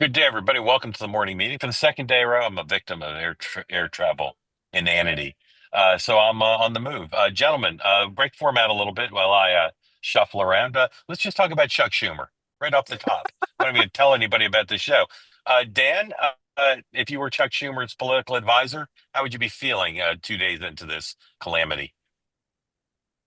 Good day, everybody. Welcome to the morning meeting. For the second day in a row, I'm a victim of air travel inanity. So I'm on the move. Gentlemen, break format a little bit while I shuffle around. Let's just talk about Chuck Schumer right off the top. I don't even tell anybody about the show. Dan, if you were Chuck Schumer's political advisor, how would you be feeling 2 days into this calamity?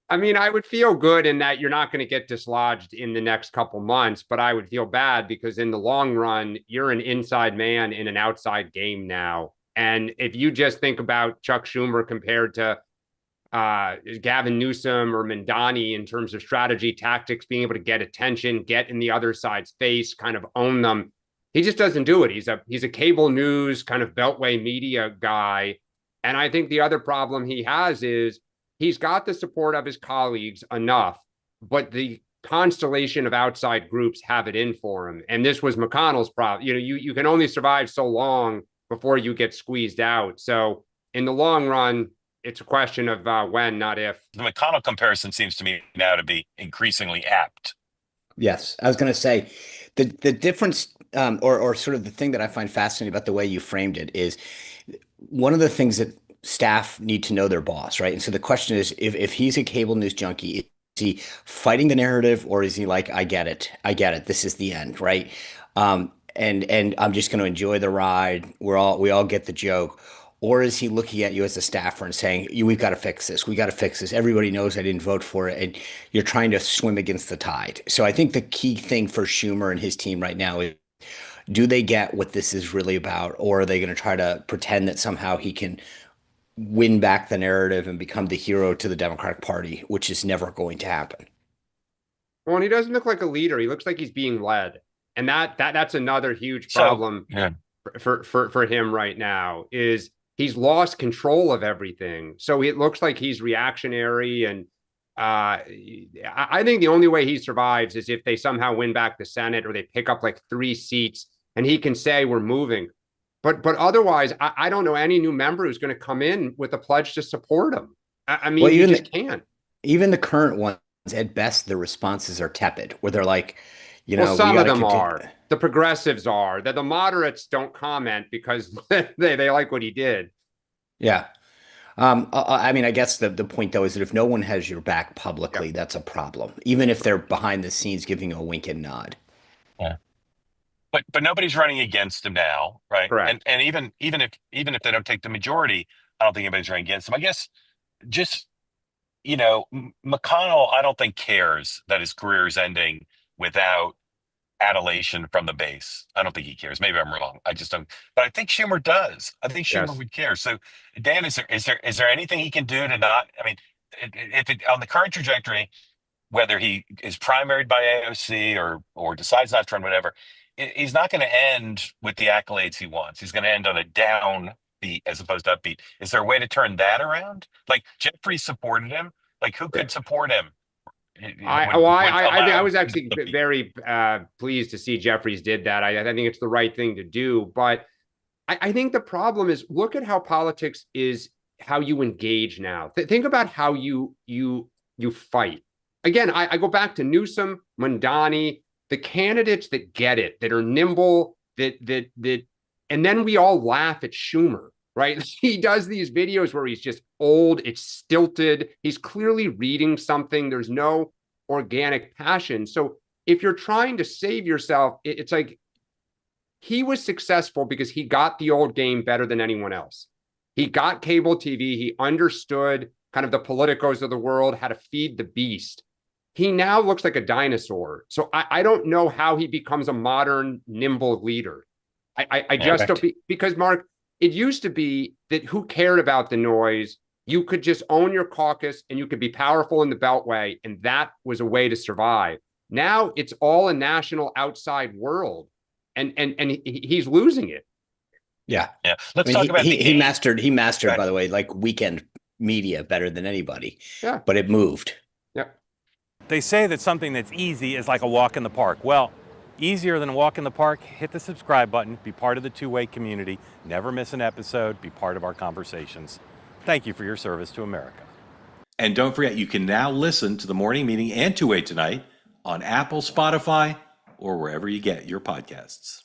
I mean, I would feel good in that you're not going to get dislodged in the next couple months, but I would feel bad because in the long run, you're an inside man in an outside game now. And if you just think about Chuck Schumer compared to Gavin Newsom or Mandani in terms of strategy, tactics, being able to get attention, get in the other side's face, kind of own them, he just doesn't do it. He's a cable news kind of beltway media guy. And I think the other problem he has is he's got the support of his colleagues enough, but the constellation of outside groups have it in for him. And this was McConnell's problem. You can only survive so long before you get squeezed out. So in the long run, it's a question of when, not if. The McConnell comparison seems to me now to be increasingly apt. Yes, I was going to say the difference, or sort of the thing that I find fascinating about the way you framed it is one of the things that staff need to know their boss, right? And so the question is, if he's a cable news junkie, is he fighting the narrative, or is he like, I get it, this is the end, right? And I'm just going to enjoy the ride. We all get the joke. Or is he looking at you as a staffer and saying, we've got to fix this. We got to fix this. Everybody knows I didn't vote for it. And you're trying to swim against the tide. So I think the key thing for Schumer and his team right now is, do they get what this is really about? Or are they going to try to pretend that somehow he can win back the narrative and become the hero to the Democratic Party, which is never going to happen? Well, and he doesn't look like a leader. He looks like he's being led. And that's another huge So, problem yeah. for him right now is he's lost control of everything. So it looks like he's reactionary. And I think the only way he survives is if they somehow win back the Senate or they pick up like 3 seats and he can say we're moving. But otherwise, I don't know any new member who's going to come in with a pledge to support him. I Well, mean, you just can't. even the current ones, at best, the responses are tepid, where they're like, Well, we some got of to them continue. are. The progressives are. The moderates don't comment because they like what he did. Yeah. I mean, I guess the point though is that if no one has your back publicly, Yep. that's a problem, even if they're behind the scenes giving you a wink and nod. Yeah. But nobody's running against him now, right? And Correct. and even if they don't take the majority, I don't think anybody's running against him. I guess just McConnell, I don't think cares that his career is ending without adulation from the base. I don't think he cares. Maybe I'm wrong. I just don't. But I think Schumer does. I think Schumer Yes. would care. So, Dan, is there anything he can do to not? I mean, if it, on the current trajectory, whether he is primaried by AOC or decides not to run, whatever, he's not going to end with the accolades he wants. He's going to end on a down beat as opposed to upbeat. Is there a way to turn that around? Like Jeffrey supported him. Like who Yeah. could support him? I Would well, would I think I allow was actually the beat? very pleased to see Jeffries did that. I think it's the right thing to do. But I think the problem is look at how politics is how you engage now. Think about how you fight. Again, I go back to Newsom, Mandani, the candidates that get it, that are nimble, and then we all laugh at Schumer, right? He does these videos where he's just old, it's stilted, he's clearly reading something, there's no organic passion. So if you're trying to save yourself, it's like he was successful because he got the old game better than anyone else. He got cable TV. He understood kind of the politicos of the world, how to feed the beast. He now looks like a dinosaur. So I don't know how he becomes a modern, nimble leader. I Yeah. just don't, Correct. because Mark, it used to be that who cared about the noise? You could just own your caucus and you could be powerful in the Beltway, and that was a way to survive. Now it's all a national outside world, and he's losing it. Yeah. Yeah. I Let's mean, talk about the game. he mastered, Right. by the way, like weekend media better than anybody, Yeah, but it moved. yeah. They say that something that's easy is like a walk in the park. Well, easier than a walk in the park, hit the subscribe button, be part of the two-way community, never miss an episode, be part of our conversations. Thank you for your service to America. And don't forget, you can now listen to the morning meeting and Two Way Tonight on Apple, Spotify, or wherever you get your podcasts.